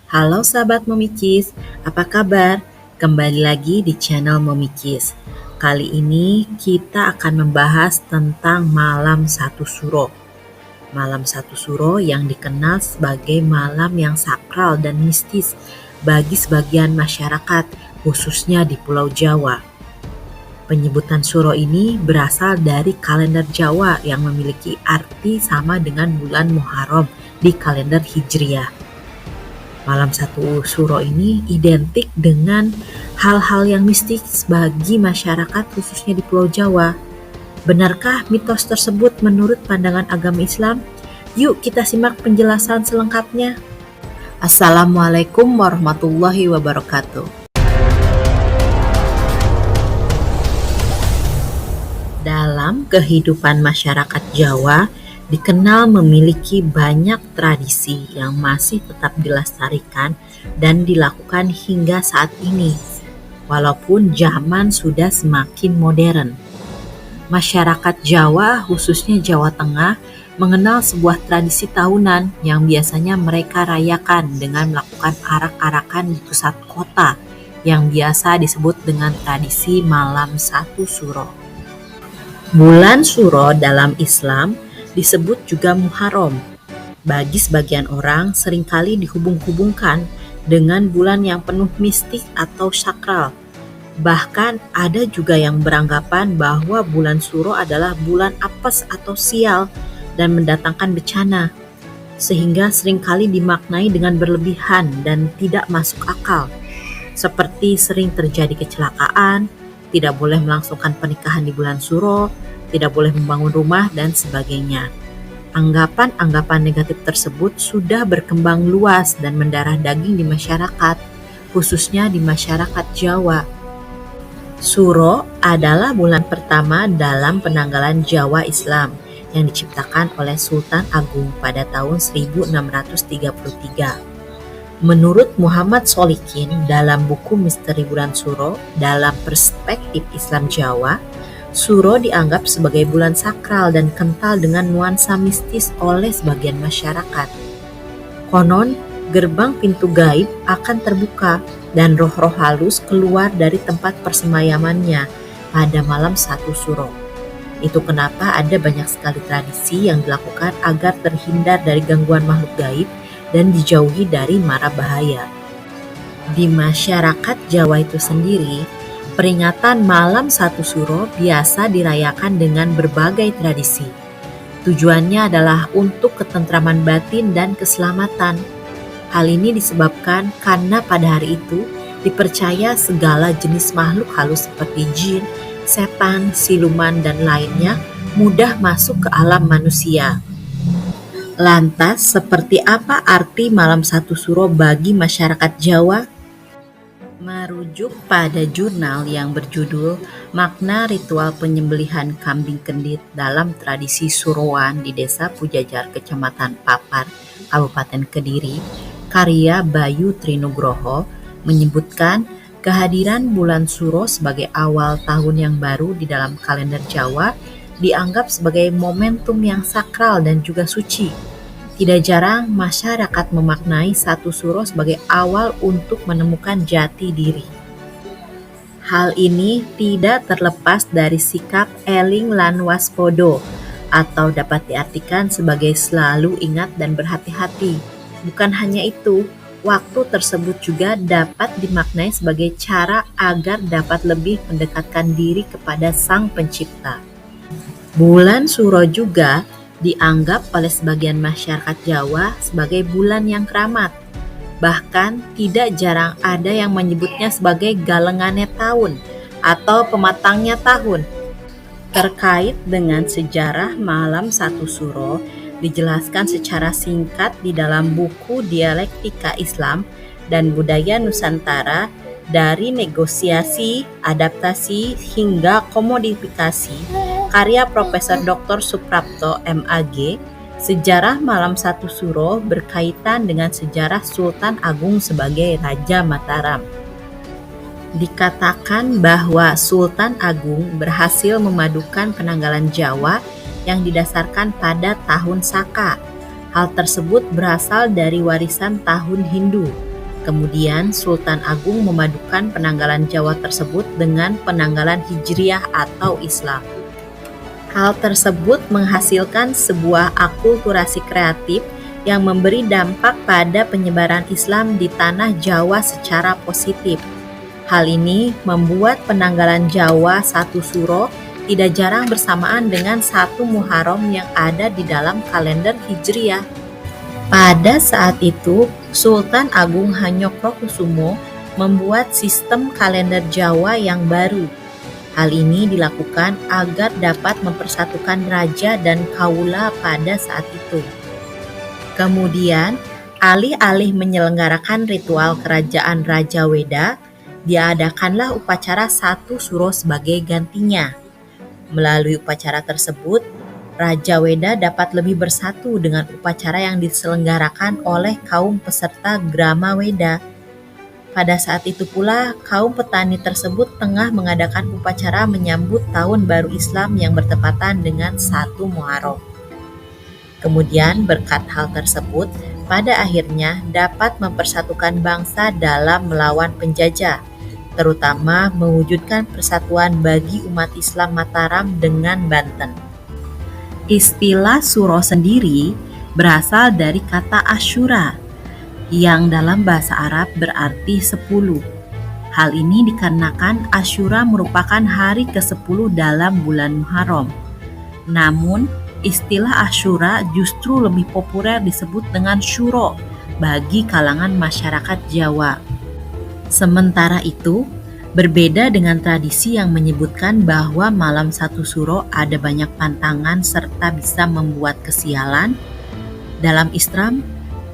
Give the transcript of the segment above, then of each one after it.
Halo sahabat Momikis, apa kabar? Kembali lagi di channel Momikis. Kali ini kita akan membahas tentang Malam Satu Suro. Malam Satu Suro yang dikenal sebagai malam yang sakral dan mistis bagi sebagian masyarakat, khususnya di Pulau Jawa. Penyebutan Suro ini berasal dari kalender Jawa yang memiliki arti sama dengan bulan Muharram di kalender Hijriah. Malam Satu Suro ini identik dengan hal-hal yang mistis bagi masyarakat khususnya di Pulau Jawa. Benarkah mitos tersebut menurut pandangan agama Islam? Yuk kita simak penjelasan selengkapnya. Assalamualaikum warahmatullahi wabarakatuh. Dalam kehidupan masyarakat Jawa, dikenal memiliki banyak tradisi yang masih tetap dilestarikan dan dilakukan hingga saat ini, walaupun zaman sudah semakin modern. Masyarakat Jawa, khususnya Jawa Tengah, mengenal sebuah tradisi tahunan yang biasanya mereka rayakan dengan melakukan arak-arakan di pusat kota yang biasa disebut dengan tradisi Malam Satu Suro. Bulan Suro dalam Islam disebut juga Muharram. Bagi sebagian orang seringkali dihubung-hubungkan dengan bulan yang penuh mistik atau sakral. Bahkan ada juga yang beranggapan bahwa bulan Suro adalah bulan apes atau sial dan mendatangkan bencana, sehingga seringkali dimaknai dengan berlebihan dan tidak masuk akal, seperti sering terjadi kecelakaan, tidak boleh melangsungkan pernikahan di bulan Suro, tidak boleh membangun rumah, dan sebagainya. Anggapan-anggapan negatif tersebut sudah berkembang luas dan mendarah daging di masyarakat, khususnya di masyarakat Jawa. Suro adalah bulan pertama dalam penanggalan Jawa Islam yang diciptakan oleh Sultan Agung pada tahun 1633. Menurut Muhammad Solikin dalam buku Misteri Bulan Suro dalam Perspektif Islam Jawa, Suro dianggap sebagai bulan sakral dan kental dengan nuansa mistis oleh sebagian masyarakat. Konon, gerbang pintu gaib akan terbuka dan roh-roh halus keluar dari tempat persemayamannya pada malam Satu Suro. Itu kenapa ada banyak sekali tradisi yang dilakukan agar terhindar dari gangguan makhluk gaib dan dijauhi dari mara bahaya. Di masyarakat Jawa itu sendiri, peringatan Malam Satu Suro biasa dirayakan dengan berbagai tradisi. Tujuannya adalah untuk ketentraman batin dan keselamatan. Hal ini disebabkan karena pada hari itu dipercaya segala jenis makhluk halus seperti jin, setan, siluman, dan lainnya mudah masuk ke alam manusia. Lantas, seperti apa arti Malam Satu Suro bagi masyarakat Jawa? Merujuk pada jurnal yang berjudul Makna Ritual Penyembelihan Kambing Kendit dalam Tradisi Suroan di Desa Pujajar, Kecamatan Papar, Kabupaten Kediri, karya Bayu Trinugroho, menyebutkan kehadiran bulan Suro sebagai awal tahun yang baru di dalam kalender Jawa dianggap sebagai momentum yang sakral dan juga suci. Tidak jarang masyarakat memaknai Satu Suro sebagai awal untuk menemukan jati diri. Hal ini tidak terlepas dari sikap eling lan waspodo, atau dapat diartikan sebagai selalu ingat dan berhati-hati. Bukan hanya itu, waktu tersebut juga dapat dimaknai sebagai cara agar dapat lebih mendekatkan diri kepada Sang Pencipta. Bulan Suro juga dianggap oleh sebagian masyarakat Jawa sebagai bulan yang keramat. Bahkan tidak jarang ada yang menyebutnya sebagai galengannya tahun atau pematangnya tahun. Terkait dengan sejarah Malam Satu Suro, dijelaskan secara singkat di dalam buku Dialektika Islam dan Budaya Nusantara dari negosiasi, adaptasi, hingga komodifikasi karya Profesor Dr. Suprapto MAG. Sejarah Malam Satu Suro berkaitan dengan sejarah Sultan Agung sebagai Raja Mataram. Dikatakan bahwa Sultan Agung berhasil memadukan penanggalan Jawa yang didasarkan pada tahun Saka. Hal tersebut berasal dari warisan tahun Hindu. Kemudian Sultan Agung memadukan penanggalan Jawa tersebut dengan penanggalan Hijriah atau Islam. Hal tersebut menghasilkan sebuah akulturasi kreatif yang memberi dampak pada penyebaran Islam di tanah Jawa secara positif. Hal ini membuat penanggalan Jawa 1 Suro tidak jarang bersamaan dengan 1 Muharram yang ada di dalam kalender Hijriah. Pada saat itu, Sultan Agung Hanyokrokusumo membuat sistem kalender Jawa yang baru. Hal ini dilakukan agar dapat mempersatukan raja dan kaula pada saat itu. Kemudian, alih-alih menyelenggarakan ritual kerajaan Raja Weda, diadakanlah upacara 1 Suro sebagai gantinya. Melalui upacara tersebut, Raja Weda dapat lebih bersatu dengan upacara yang diselenggarakan oleh kaum peserta Grama Weda. Pada saat itu pula, kaum petani tersebut tengah mengadakan upacara menyambut Tahun Baru Islam yang bertepatan dengan 1 Muharram. Kemudian berkat hal tersebut, pada akhirnya dapat mempersatukan bangsa dalam melawan penjajah, terutama mewujudkan persatuan bagi umat Islam Mataram dengan Banten. Istilah Suro sendiri berasal dari kata Asyura, yang dalam bahasa Arab berarti 10. Hal ini dikarenakan Asyura merupakan hari ke-10 dalam bulan Muharram. Namun, istilah Asyura justru lebih populer disebut dengan Syuro bagi kalangan masyarakat Jawa. Sementara itu, berbeda dengan tradisi yang menyebutkan bahwa malam 1 Suro ada banyak pantangan serta bisa membuat kesialan, dalam Islam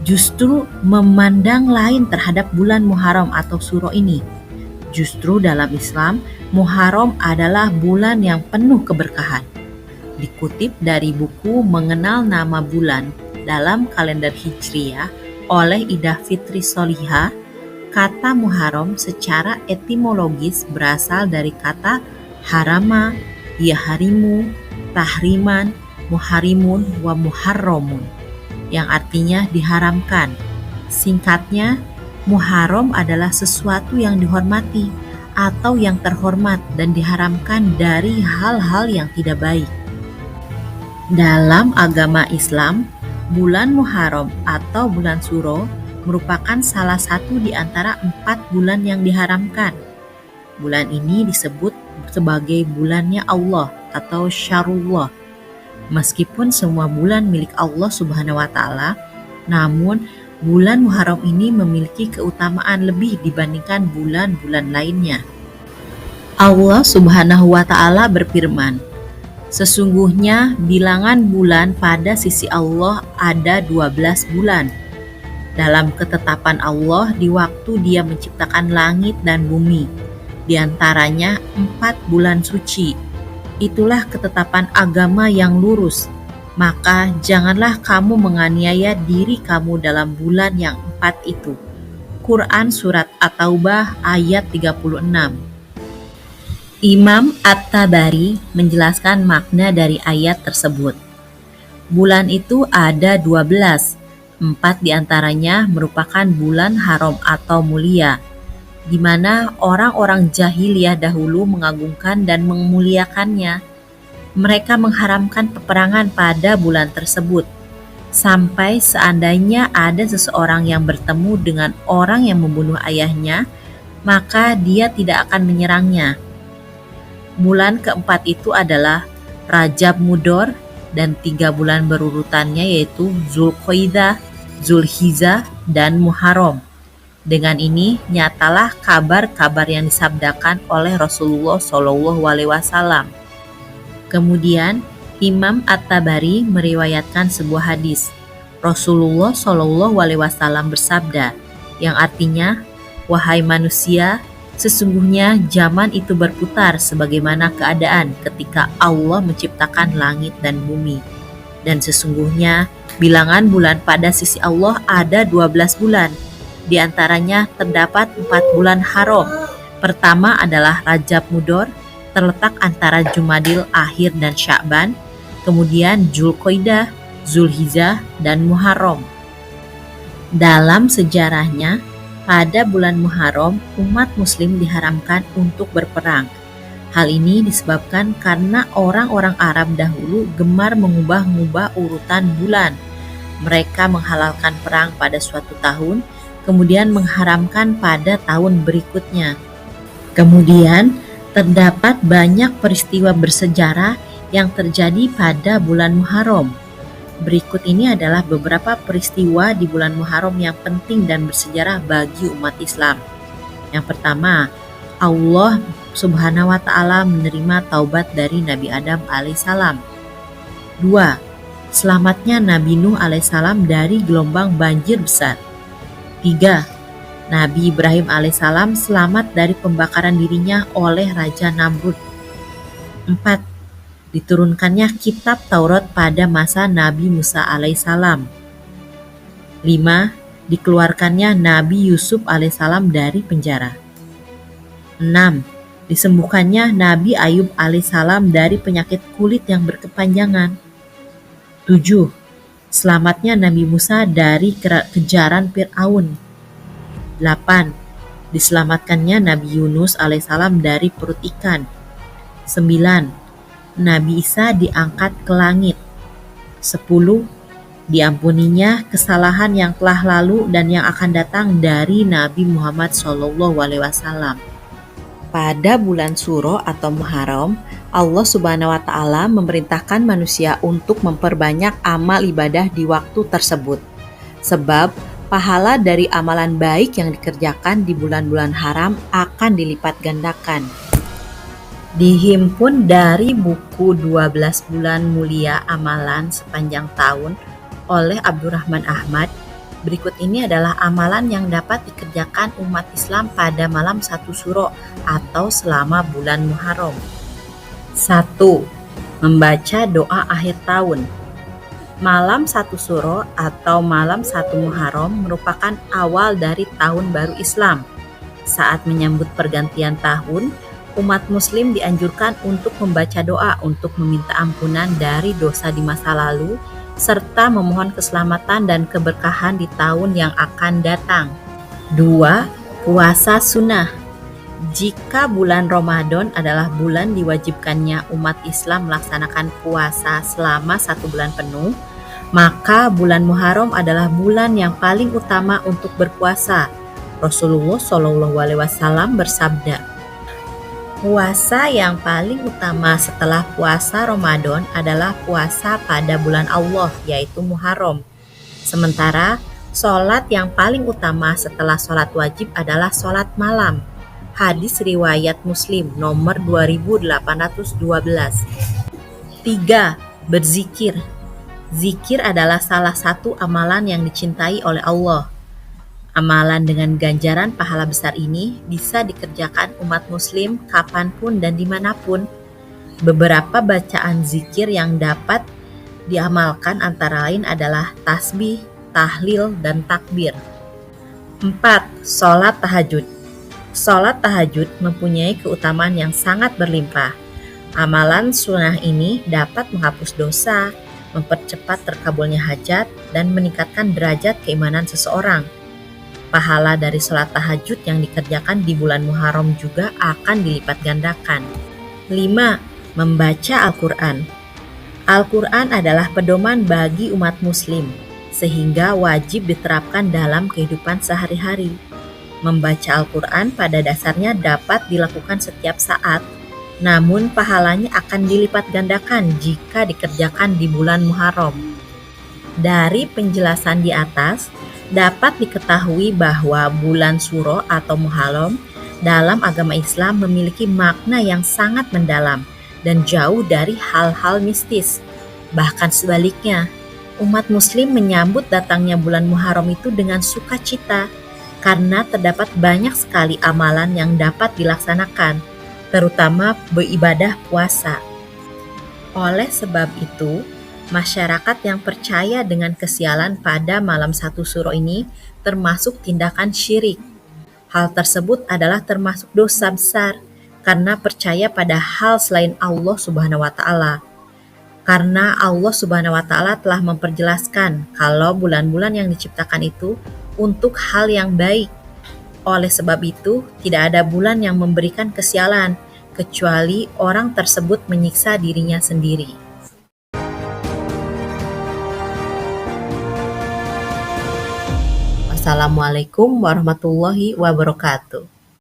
justru memandang lain terhadap bulan Muharram atau Suro ini. Justru dalam Islam, Muharram adalah bulan yang penuh keberkahan. Dikutip dari buku Mengenal Nama Bulan dalam kalender Hijriah oleh Ida Fitri Solihah, kata Muharram secara etimologis berasal dari kata harama, yaharimu, tahriman, muharimun, wa muharramun, yang artinya diharamkan. Singkatnya, Muharram adalah sesuatu yang dihormati atau yang terhormat dan diharamkan dari hal-hal yang tidak baik. Dalam agama Islam, bulan Muharram atau bulan Suro merupakan salah satu di antara 4 bulan yang diharamkan. Bulan ini disebut sebagai bulannya Allah atau Syahrullah. Meskipun semua bulan milik Allah Subhanahu wa Ta'ala, namun bulan Muharram ini memiliki keutamaan lebih dibandingkan bulan-bulan lainnya. Allah Subhanahu wa Ta'ala berfirman, "Sesungguhnya bilangan bulan pada sisi Allah ada 12 bulan. Dalam ketetapan Allah di waktu Dia menciptakan langit dan bumi, di antaranya 4 bulan suci. Itulah ketetapan agama yang lurus. Maka janganlah kamu menganiaya diri kamu dalam bulan yang 4 itu." Quran Surat At-Taubah ayat 36. Imam At-Tabari menjelaskan makna dari ayat tersebut. Bulan itu ada 12, 4 diantaranya merupakan bulan haram atau mulia, di mana orang-orang jahiliyah dahulu mengagungkan dan memuliakannya. Mereka mengharamkan peperangan pada bulan tersebut, sampai seandainya ada seseorang yang bertemu dengan orang yang membunuh ayahnya, maka dia tidak akan menyerangnya. Bulan keempat itu adalah Rajab Mudhor, dan 3 bulan berurutannya yaitu Zulqa'dah, Zulhijjah, dan Muharram. Dengan ini nyatalah kabar-kabar yang disabdakan oleh Rasulullah SAW. Kemudian Imam At-Tabari meriwayatkan sebuah hadis. Rasulullah SAW bersabda, yang artinya, "Wahai manusia, sesungguhnya zaman itu berputar sebagaimana keadaan ketika Allah menciptakan langit dan bumi. Dan sesungguhnya bilangan bulan pada sisi Allah ada 12 bulan. Di antaranya terdapat 4 bulan haram. Pertama adalah Rajab Mudhor, terletak antara Jumadil Akhir dan Sya'ban. Kemudian Zulqa'dah, Zulhijjah, dan Muharram. Dalam sejarahnya, Pada bulan Muharram, umat Muslim diharamkan untuk berperang. Hal ini disebabkan karena orang-orang Arab dahulu gemar mengubah-ubah urutan bulan. Mereka menghalalkan perang pada suatu tahun, kemudian mengharamkan pada tahun berikutnya. Kemudian, terdapat banyak peristiwa bersejarah yang terjadi pada bulan Muharram. Berikut ini adalah beberapa peristiwa di bulan Muharram yang penting dan bersejarah bagi umat Islam. Yang pertama, Allah Subhanahu wa Ta'ala menerima taubat dari Nabi Adam alaihissalam. 2. Selamatnya Nabi Nuh alaihissalam dari gelombang banjir besar. 3. Nabi Ibrahim alaihissalam selamat dari pembakaran dirinya oleh Raja Namrud. 4. Diturunkannya kitab Taurat pada masa Nabi Musa alaihissalam. 5. Dikeluarkannya Nabi Yusuf alaihissalam dari penjara. 6. Disembuhkannya Nabi Ayub alaihissalam dari penyakit kulit yang berkepanjangan. 7. Selamatnya Nabi Musa dari kejaran Fir'aun. 8. Diselamatkannya Nabi Yunus alaihissalam dari perut ikan. 9. Nabi Isa diangkat ke langit. 10. Diampuninya kesalahan yang telah lalu dan yang akan datang dari Nabi Muhammad SAW. Pada bulan Suro atau Muharram, Allah Subhanahu wa Ta'ala memerintahkan manusia untuk memperbanyak amal ibadah di waktu tersebut. Sebab pahala dari amalan baik yang dikerjakan di bulan-bulan haram akan dilipat gandakan. Dihimpun dari buku 12 bulan mulia amalan sepanjang tahun oleh Abdurrahman Ahmad, berikut ini adalah amalan yang dapat dikerjakan umat Islam pada malam 1 Suro atau selama bulan Muharram. 1. Membaca doa akhir tahun. Malam 1 Suro atau malam 1 Muharram merupakan awal dari tahun baru Islam. Saat menyambut pergantian tahun, umat muslim dianjurkan untuk membaca doa untuk meminta ampunan dari dosa di masa lalu, serta memohon keselamatan dan keberkahan di tahun yang akan datang. 2. Puasa sunnah. Jika bulan Ramadan adalah bulan diwajibkannya umat Islam melaksanakan puasa selama 1 bulan penuh, maka bulan Muharram adalah bulan yang paling utama untuk berpuasa. Rasulullah SAW bersabda, puasa yang paling utama setelah puasa Ramadan adalah puasa pada bulan Allah, yaitu Muharram. Sementara, sholat yang paling utama setelah sholat wajib adalah sholat malam. Hadis riwayat Muslim nomor 2812. 3. Berzikir. Zikir adalah salah satu amalan yang dicintai oleh Allah. Amalan dengan ganjaran pahala besar ini bisa dikerjakan umat muslim kapanpun dan dimanapun. Beberapa bacaan zikir yang dapat diamalkan antara lain adalah tasbih, tahlil, dan takbir. 4. Sholat tahajud. Sholat tahajud mempunyai keutamaan yang sangat berlimpah. Amalan sunnah ini dapat menghapus dosa, mempercepat terkabulnya hajat, dan meningkatkan derajat keimanan seseorang. Pahala dari sholat tahajud yang dikerjakan di bulan Muharram juga akan dilipat gandakan. 5. Membaca Al-Quran. Al-Quran adalah pedoman bagi umat muslim, sehingga wajib diterapkan dalam kehidupan sehari-hari. Membaca Al-Quran pada dasarnya dapat dilakukan setiap saat, namun pahalanya akan dilipat gandakan jika dikerjakan di bulan Muharram. Dari penjelasan di atas, dapat diketahui bahwa bulan Suro atau Muharram dalam agama Islam memiliki makna yang sangat mendalam dan jauh dari hal-hal mistis. Bahkan sebaliknya, umat muslim menyambut datangnya bulan Muharram itu dengan sukacita karena terdapat banyak sekali amalan yang dapat dilaksanakan, terutama beribadah puasa. Oleh sebab itu, masyarakat yang percaya dengan kesialan pada malam 1 Suro ini termasuk tindakan syirik. Hal tersebut adalah termasuk dosa besar karena percaya pada hal selain Allah Subhanahu wa Ta'ala. Karena Allah Subhanahu wa Ta'ala telah memperjelaskan kalau bulan-bulan yang diciptakan itu untuk hal yang baik. Oleh sebab itu, tidak ada bulan yang memberikan kesialan, kecuali orang tersebut menyiksa dirinya sendiri. Wassalamualaikum warahmatullahi wabarakatuh.